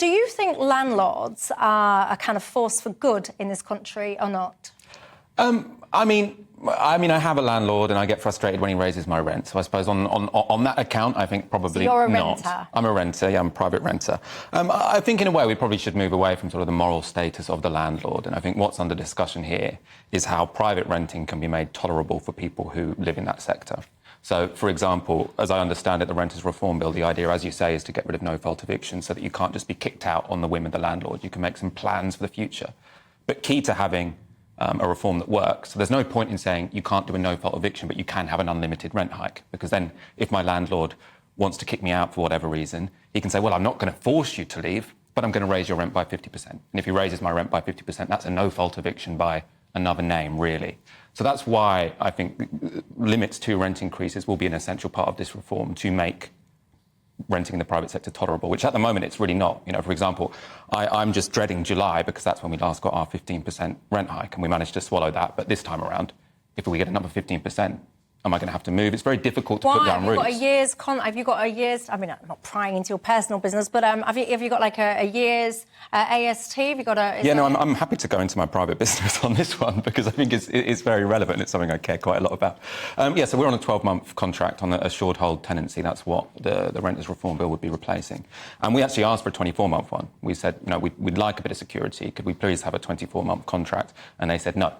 Do you think landlords are a kind of force for good in this country or not? I mean, I have a landlord and I get frustrated when he raises my rent. So I suppose on that account, I think probably so you're a not. Renter. I'm a renter, yeah, I'm a private renter. I think in a way we probably should move away from sort of the moral status of the landlord. And I think what's under discussion here is how private renting can be made tolerable for people who live in that sector. So, for example, as I understand it, the Renters Reform Bill, the idea, as you say, is to get rid of no-fault eviction so that you can't just be kicked out on the whim of the landlord. You can make some plans for the future. But key to having a reform that works. So there's no point in saying you can't do a no-fault eviction, but you can have an unlimited rent hike. Because then if my landlord wants to kick me out for whatever reason, he can say, well, I'm not going to force you to leave, but I'm going to raise your rent by 50%. And if he raises my rent by 50%, that's a no-fault eviction by another name, really. So that's why I think limits to rent increases will be an essential part of this reform to make renting in the private sector tolerable, which at the moment it's really not. You know, for example, I'm just dreading July because that's when we last got our 15% rent hike and we managed to swallow that. But this time around, if we get another 15%, am I going to have to move? It's very difficult to put down roots. Have you got a year's... I mean, I'm not prying into your personal business, but have you got like a year's AST? Have you got a... Yeah, no, I'm happy to go into my private business on this one because I think it's very relevant. It's something I care quite a lot about. Yeah, so we're on a 12-month contract on a assured hold tenancy. That's what the Renters Reform Bill would be replacing. And we actually asked for a 24-month one. We said, you know, we'd like a bit of security. Could we please have a 24-month contract? And they said no.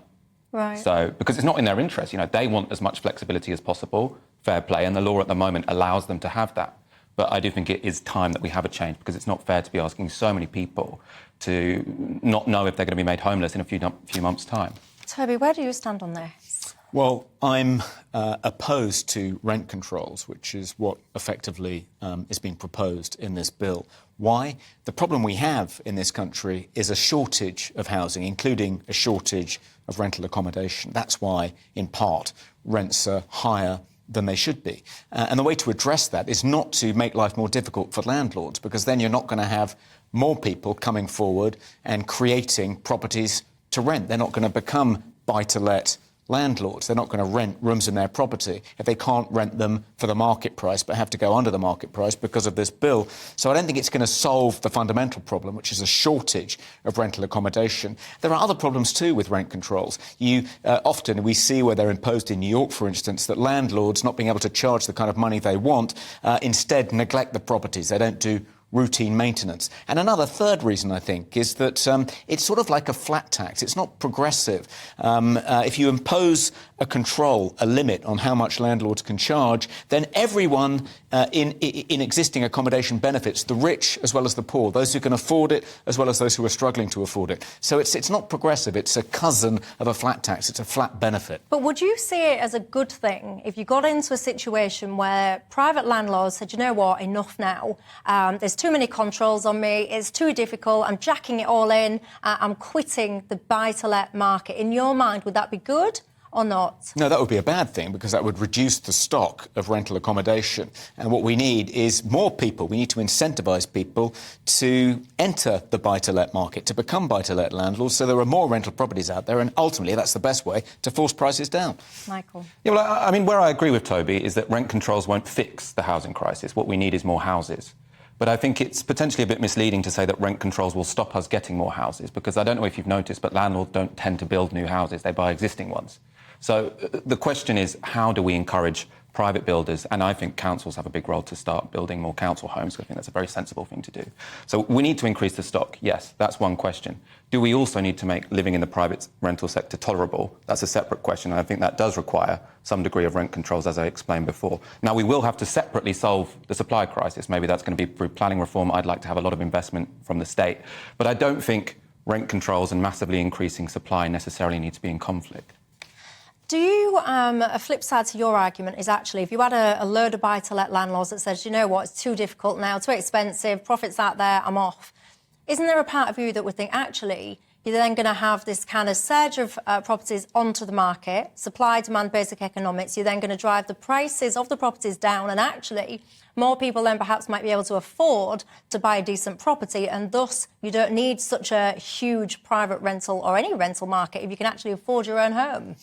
Right. So, because it's not in their interest, you know, they want as much flexibility as possible, fair play, and the law at the moment allows them to have that. But I do think it is time that we have a change because it's not fair to be asking so many people to not know if they're going to be made homeless in a few months' time. Toby, where do you stand on this? Well, I'm opposed to rent controls, which is what effectively is being proposed in this bill. Why? The problem we have in this country is a shortage of housing, including a shortage of rental accommodation. That's why, in part, rents are higher than they should be. And the way to address that is not to make life more difficult for landlords, because then you're not going to have more people coming forward and creating properties to rent. They're not going to become buy-to-let landlords. They're not going to rent rooms in their property if they can't rent them for the market price but have to go under the market price because of this bill. So I don't think it's going to solve the fundamental problem, which is a shortage of rental accommodation. There are other problems too with rent controls. Often we see where they're imposed in New York, for instance, that landlords, not being able to charge the kind of money they want, instead neglect the properties. They don't do routine maintenance. And another third reason, I think, is that it's sort of like a flat tax. It's not progressive. If you impose a control, a limit on how much landlords can charge, then everyone in existing accommodation benefits, the rich as well as the poor, those who can afford it as well as those who are struggling to afford it. So it's not progressive. It's a cousin of a flat tax. It's a flat benefit. But would you see it as a good thing if you got into a situation where private landlords said, you know what, enough now, there's too many controls on me, it's too difficult, I'm jacking it all in, I'm quitting the buy-to-let market. In your mind, would that be good or not? No, that would be a bad thing because that would reduce the stock of rental accommodation. And what we need is more people. We need to incentivise people to enter the buy-to-let market, to become buy-to-let landlords, so there are more rental properties out there, and ultimately that's the best way to force prices down. Michael? Yeah, well, I mean, where I agree with Toby is that rent controls won't fix the housing crisis. What we need is more houses. But I think it's potentially a bit misleading to say that rent controls will stop us getting more houses, because I don't know if you've noticed, but landlords don't tend to build new houses. They buy existing ones. So the question is, how do we encourage private builders? And I think councils have a big role to start building more council homes. I think that's a very sensible thing to do. So we need to increase the stock. Yes, that's one question. Do we also need to make living in the private rental sector tolerable? That's a separate question. And I think that does require some degree of rent controls, as I explained before. Now, we will have to separately solve the supply crisis. Maybe that's going to be through planning reform. I'd like to have a lot of investment from the state. But I don't think rent controls and massively increasing supply necessarily need to be in conflict. Do you, a flip side to your argument is actually, if you had a load of buy-to-let landlords that says, you know what, it's too difficult now, too expensive, profits out there, I'm off. Isn't there a part of you that would think, actually, you're then going to have this kind of surge of properties onto the market, supply, demand, basic economics, you're then going to drive the prices of the properties down, and actually more people then perhaps might be able to afford to buy a decent property, and thus you don't need such a huge private rental or any rental market if you can actually afford your own home?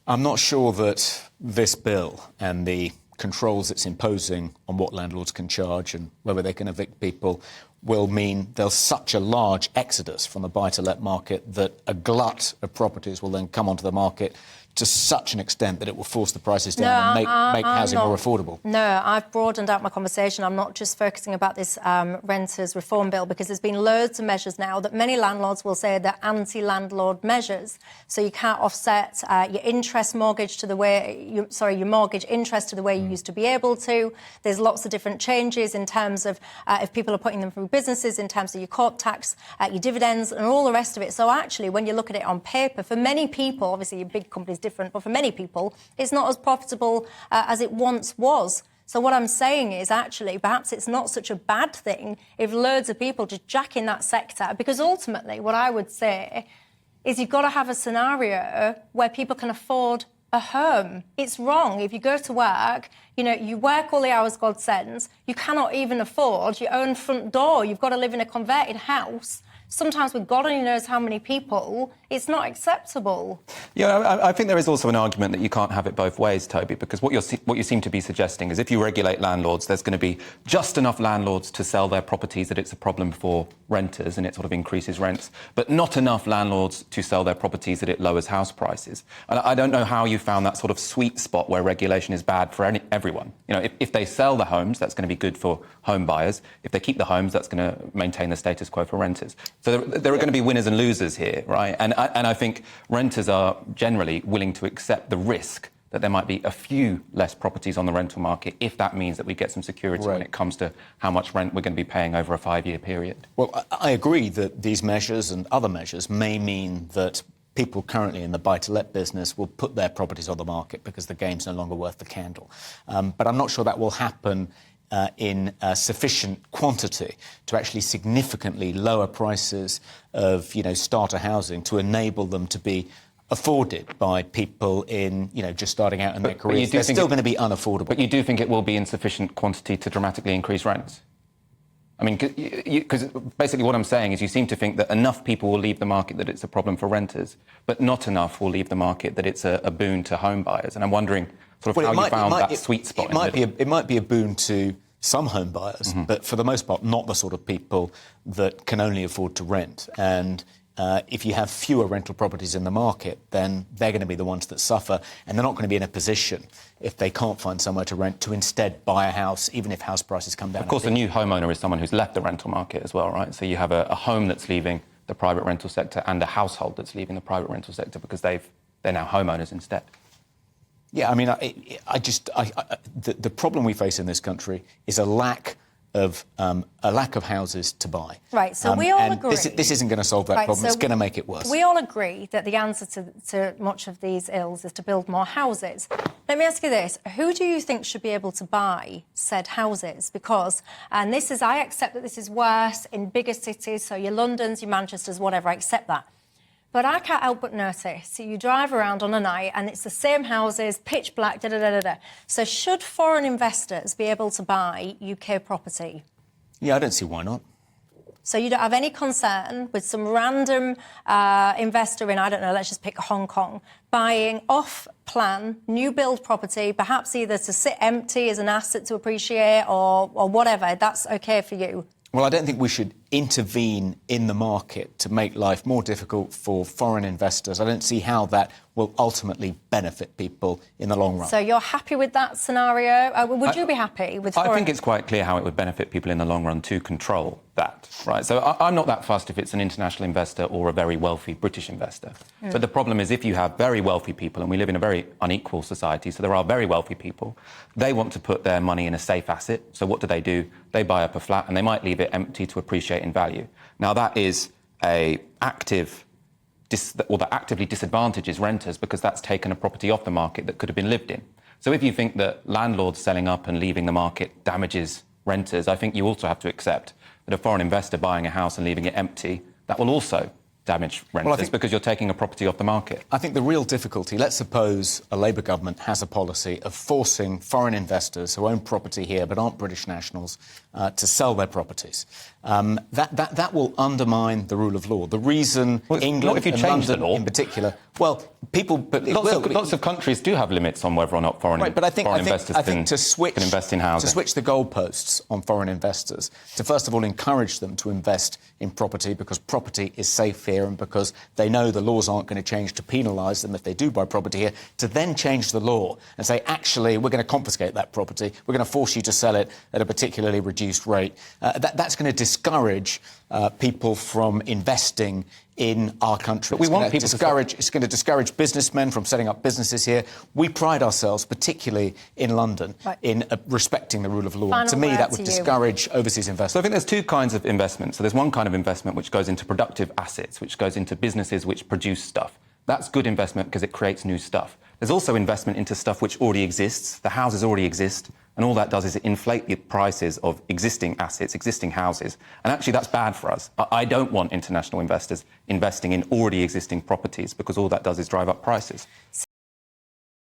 I'm not sure that this bill and the controls it's imposing on what landlords can charge and whether they can evict people will mean there's such a large exodus from the buy-to-let market that a glut of properties will then come onto the market to such an extent that it will force the prices down and make housing more affordable. No, I've broadened out my conversation. I'm not just focusing about this renters reform bill, because there's been loads of measures now that many landlords will say they're anti-landlord measures. So you can't offset your interest mortgage to the way, your mortgage interest to the way you used to be able to. There's lots of different changes in terms of if people are putting them through businesses, in terms of your corp tax, your dividends and all the rest of it. So actually, when you look at it on paper, for many people, obviously your big companies different, but for many people, it's not as profitable as it once was. So what I'm saying is actually perhaps it's not such a bad thing if loads of people just jack in that sector, because ultimately what I would say is you've got to have a scenario where people can afford a home. It's wrong if you go to work, you work all the hours God sends, you cannot even afford your own front door. You've got to live in a converted house. Sometimes with God only knows how many people, it's not acceptable. Yeah, I think there is also an argument that you can't have it both ways, Toby, because what you seem to be suggesting is if you regulate landlords, there's going to be just enough landlords to sell their properties that it's a problem for renters and it sort of increases rents, but not enough landlords to sell their properties that it lowers house prices. And I don't know how you found that sort of sweet spot where regulation is bad for everyone. If they sell the homes, that's going to be good for home buyers. If they keep the homes, that's going to maintain the status quo for renters. So there are going to be winners and losers here, right? And I think renters are generally willing to accept the risk that there might be a few less properties on the rental market if that means that we get some security when it comes to how much rent we're going to be paying over a 5-year period. Well, I agree that these measures and other measures may mean that people currently in the buy-to-let business will put their properties on the market because the game's no longer worth the candle. But I'm not sure that will happen in sufficient quantity to actually significantly lower prices of, starter housing to enable them to be afforded by people in, just starting out in their careers. They're still going to be unaffordable. But you do think it will be in sufficient quantity to dramatically increase rents? I mean, because basically what I'm saying is you seem to think that enough people will leave the market that it's a problem for renters, but not enough will leave the market that it's a boon to home buyers. And I'm wondering sort of how you found that sweet spot. It might be a boon to some home buyers, but for the most part, not the sort of people that can only afford to rent. And if you have fewer rental properties in the market, then they're going to be the ones that suffer, and they're not going to be in a position, if they can't find somewhere to rent, to instead buy a house, even if house prices come down. Of course, a new homeowner is someone who's left the rental market as well, right? So you have a home that's leaving the private rental sector and a household that's leaving the private rental sector because they're now homeowners instead. Yeah, I mean, the problem we face in this country is a lack of houses to buy. Right, so we all agree. This isn't going to solve that problem. It's going to make it worse. We all agree that the answer to much of these ills is to build more houses. Let me ask you this. Who do you think should be able to buy said houses? Because, and I accept that this is worse in bigger cities, so your Londons, your Manchesters, whatever, I accept that. But I can't help but notice, so you drive around on a night and it's the same houses, pitch black, da-da-da-da-da. So should foreign investors be able to buy UK property? Yeah, I don't see why not. So you don't have any concern with some random investor in, I don't know, let's just pick Hong Kong, buying off-plan, new build property, perhaps either to sit empty as an asset to appreciate or whatever. That's OK for you? Well, I don't think we should intervene in the market to make life more difficult for foreign investors. I don't see how that will ultimately benefit people in the long run. So you're happy with that scenario? Would you be happy with foreign... I think it's quite clear how it would benefit people in the long run to control that, right? So I'm not that fussed if it's an international investor or a very wealthy British investor. But the problem is if you have very wealthy people, and we live in a very unequal society, so there are very wealthy people, they want to put their money in a safe asset. So what do? They buy up a flat and they might leave it empty to appreciate in value. Now, that is that actively disadvantages renters because that's taken a property off the market that could have been lived in. So if you think that landlords selling up and leaving the market damages renters, I think you also have to accept that a foreign investor buying a house and leaving it empty, that will also damage renters because you're taking a property off the market. I think the real difficulty, let's suppose a Labour government has a policy of forcing foreign investors who own property here but aren't British nationals to sell their properties. That will undermine the rule of law. The reason England if you and change London the law. in particular, well, people... But lots of countries do have limits on whether or not foreign investors can invest in housing. To switch the goalposts on foreign investors, to first of all encourage them to invest in property because property is safe here and because they know the laws aren't going to change to penalise them if they do buy property here, to then change the law and say, actually, we're going to confiscate that property, we're going to force you to sell it at a particularly reduced rate. That's going to discourage people from investing in our country. But It's going to discourage businessmen from setting up businesses here. We pride ourselves, particularly in London, in respecting the rule of law. To me, that would discourage overseas investment. So I think there's two kinds of investment. So there's one kind of investment which goes into productive assets, which goes into businesses which produce stuff. That's good investment because it creates new stuff. There's also investment into stuff which already exists. The houses already exist. And all that does is it inflate the prices of existing assets, existing houses. And actually, that's bad for us. I don't want international investors investing in already existing properties because all that does is drive up prices.